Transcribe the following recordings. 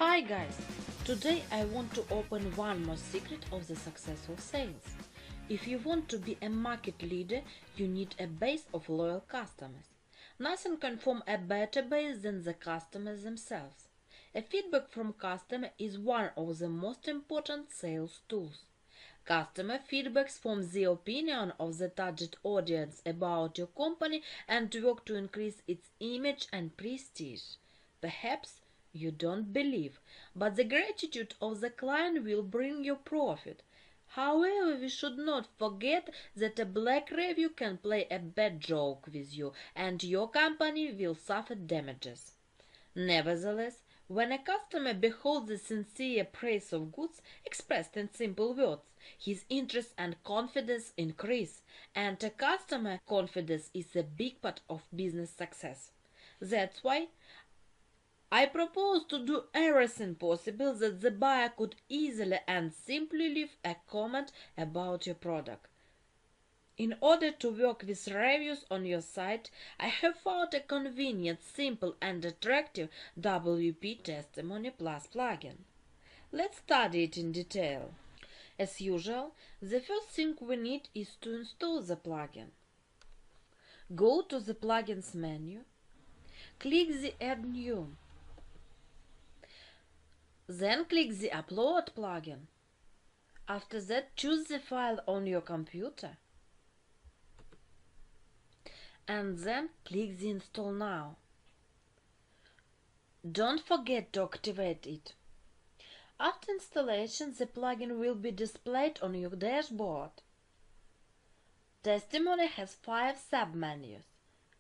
Hi guys! Today I want to open one more secret of the successful sales. If you want to be a market leader, you need a base of loyal customers. Nothing can form a better base than the customers themselves. A feedback from customer is one of the most important sales tools. Customer feedbacks form the opinion of the target audience about your company and work to increase its image and prestige. Perhaps you don't believe, but the gratitude of the client will bring you profit. However, we should not forget that a black review can play a bad joke with you and your company will suffer damages. Nevertheless, when a customer beholds the sincere praise of goods expressed in simple words, his interest and confidence increase, and a customer confidence is a big part of business success. That's why I propose to do everything possible that the buyer could easily and simply leave a comment about your product. In order to work with reviews on your site, I have found a convenient, simple and attractive WP Testimony Plus plugin. Let's study it in detail. As usual, the first thing we need is to install the plugin. Go to the Plugins menu, click the Add New. Then click the Upload plugin. After that, choose the file on your computer. And then click the Install Now. Don't forget to activate it. After installation, the plugin will be displayed on your dashboard. Testimony has 5 submenus.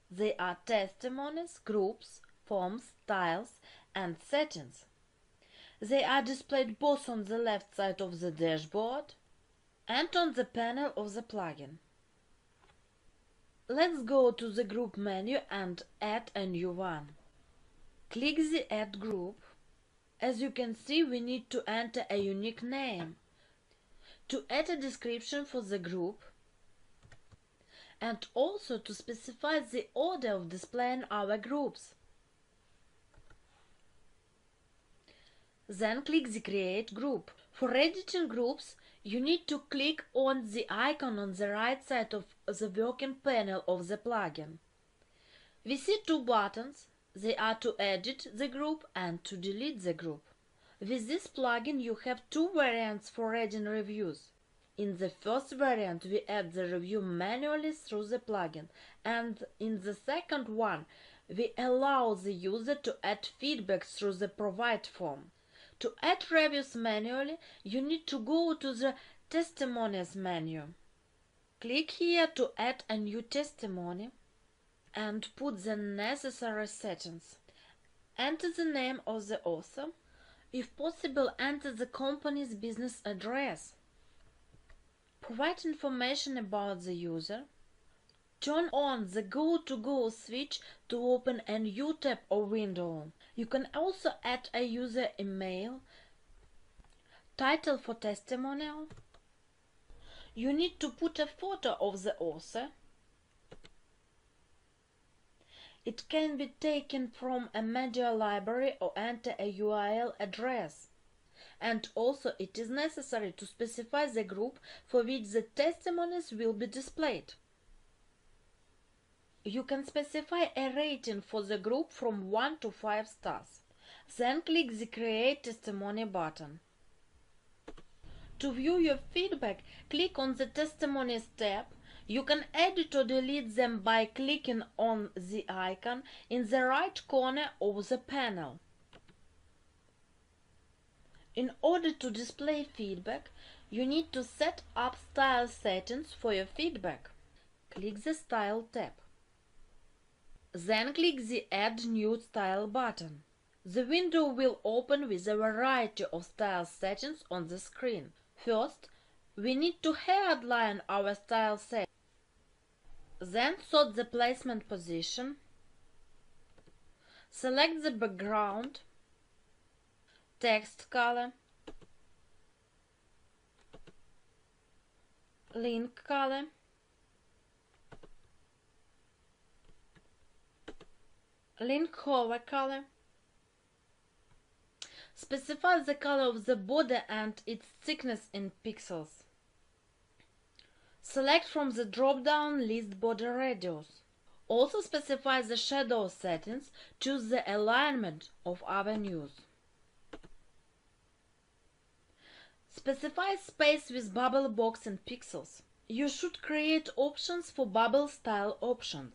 They are Testimonies, Groups, Forms, Styles, and Settings. They are displayed both on the left side of the dashboard and on the panel of the plugin. Let's go to the Group menu and add a new one. Click the Add Group. As you can see, we need to enter a unique name, to add a description for the group, and also to specify the order of displaying our groups. Then click the Create Group. For editing groups, you need to click on the icon on the right side of the working panel of the plugin. We see 2 buttons. They are to edit the group and to delete the group. With this plugin, you have 2 variants for adding reviews. In the first variant, we add the review manually through the plugin, and in the second one, we allow the user to add feedback through the Provide form. To add reviews manually, you need to go to the Testimonials menu. Click here to add a new testimony and put the necessary settings. Enter the name of the author. If possible, enter the company's business address. Provide information about the user. Turn on the Go-to-Go switch to open a new tab or window. You can also add a user email, title for testimonial. You need to put a photo of the author. It can be taken from a media library or enter a URL address. And also it is necessary to specify the group for which the testimonies will be displayed. You can specify a rating for the group from 1 to 5 stars. Then click the Create Testimony button. To view your feedback, click on the Testimonies tab. You can edit or delete them by clicking on the icon in the right corner of the panel. In order to display feedback, you need to set up style settings for your feedback. Click the Style tab. Then click the Add New Style button. The window will open with a variety of style settings on the screen. First, we need to headline our style settings. Then sort the placement position. Select the background, text color, link color, link hover color, Specify the color of the border and its thickness in pixels. Select from the drop-down list border radius. Also specify the shadow settings. Choose the alignment of avenues. Specify space with bubble box in pixels. You should create options for bubble style options.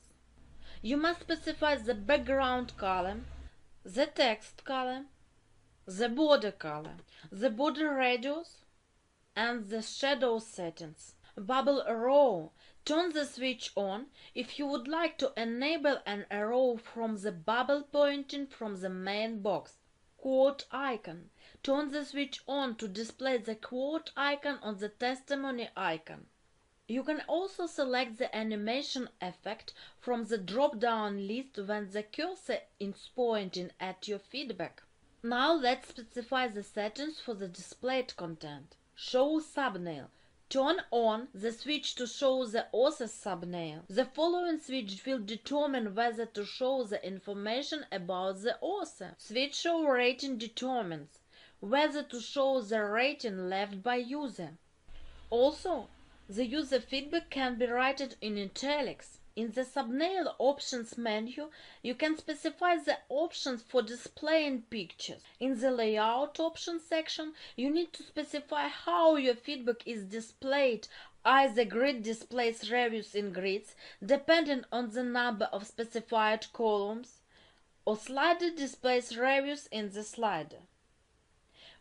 You must specify the background color, the text color, the border color, the border radius, and the shadow settings. Bubble arrow. Turn the switch on if you would like to enable an arrow from the bubble pointing from the main box. Quote icon. Turn the switch on to display the quote icon on the testimony icon. You can also select the animation effect from the drop-down list when the cursor is pointing at your feedback. Now let's specify the settings for the displayed content. Show thumbnail. Turn on the switch to show the author's thumbnail. The following switch will determine whether to show the information about the author. Switch show rating determines whether to show the rating left by user. Also, the user feedback can be written in italics. In the thumbnail options menu, you can specify the options for displaying pictures. In the layout options section, you need to specify how your feedback is displayed. Either grid displays reviews in grids, depending on the number of specified columns, or slider displays reviews in the slider.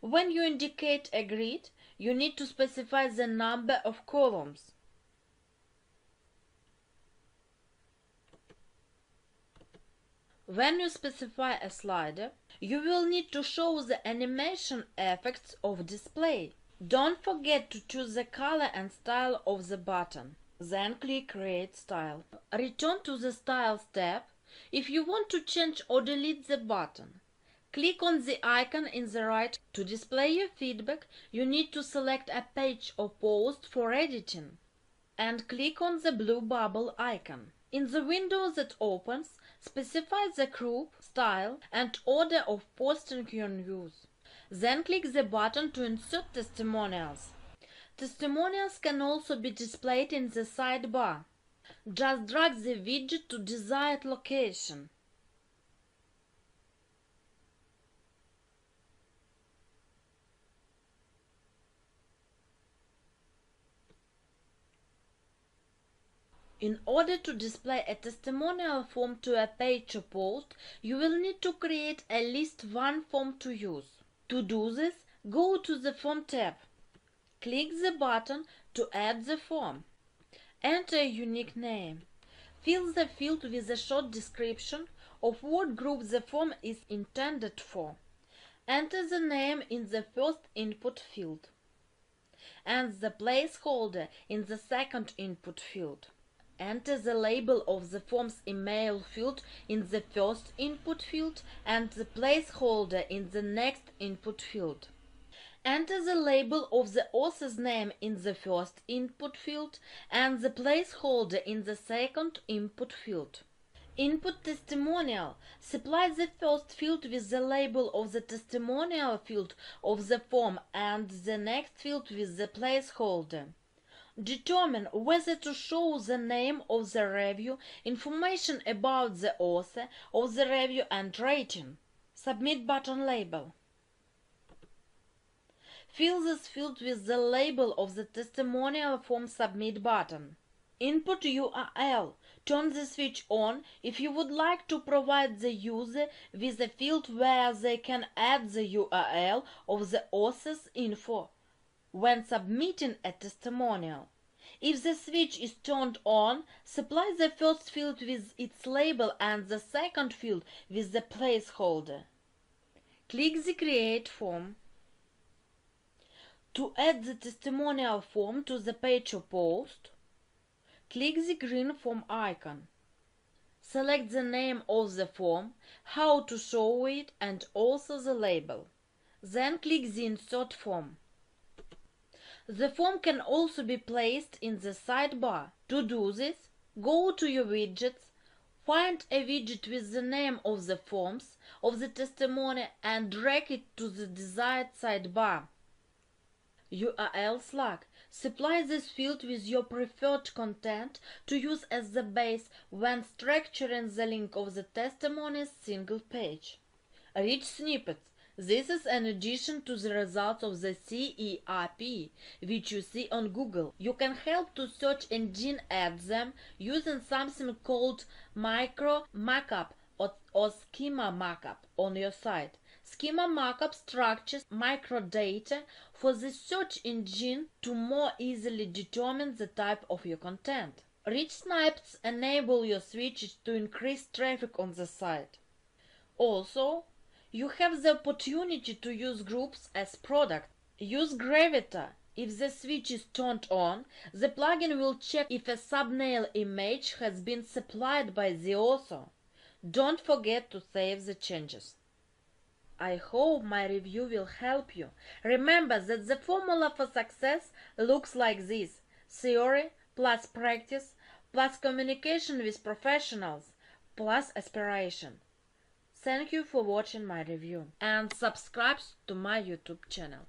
When you indicate a grid, you need to specify the number of columns. When you specify a slider, you will need to show the animation effects of display. Don't forget to choose the color and style of the button. Then click Create Style. Return to the Styles tab if you want to change or delete the button. Click on the icon in the right. To display your feedback, you need to select a page or post for editing and click on the blue bubble icon. In the window that opens, specify the group, style, and order of posting your news. Then click the button to insert testimonials. Testimonials can also be displayed in the sidebar. Just drag the widget to desired location. In order to display a testimonial form to a page or post, you will need to create at least one form to use. To do this, go to the Form tab. Click the button to add the form. Enter a unique name. Fill the field with a short description of what group the form is intended for. Enter the name in the first input field and the placeholder in the second input field. Enter the label of the form's email field in the first input field and the placeholder in the next input field. Enter the label of the author's name in the first input field and the placeholder in the second input field. Input testimonial. Supply the first field with the label of the testimonial field of the form and the next field with the placeholder. Determine whether to show the name of the review, information about the author of the review and rating. Submit button label. Fill this field with the label of the testimonial form Submit button. Input URL. Turn the switch on if you would like to provide the user with a field where they can add the URL of the author's info when submitting a testimonial. If the switch is turned on, supply the first field with its label and the second field with the placeholder. Click the Create Form. To add the testimonial form to the page or post, click the green form icon. Select the name of the form, how to show it, and also the label. Then click the Insert Form. The form can also be placed in the sidebar. To do this, go to your widgets, Find a widget with the name of the forms of the testimony and drag it to the desired sidebar. URL slug. Supply this field with your preferred content to use as the base when structuring the link of the testimony's single page. Rich snippets. This is an addition to the results of the CERP, which you see on Google. You can help to search engine add them using something called micro markup or schema markup on your site. Schema markup structures microdata for the search engine to more easily determine the type of your content. Rich snippets enable your switches to increase traffic on the site. Also, you have the opportunity to use groups as products. Use Gravita. If the switch is turned on, the plugin will check if a thumbnail image has been supplied by the author. Don't forget to save the changes. I hope my review will help you. Remember that the formula for success looks like this: theory plus practice plus communication with professionals plus aspiration. Thank you for watching my review and subscribe to my YouTube channel.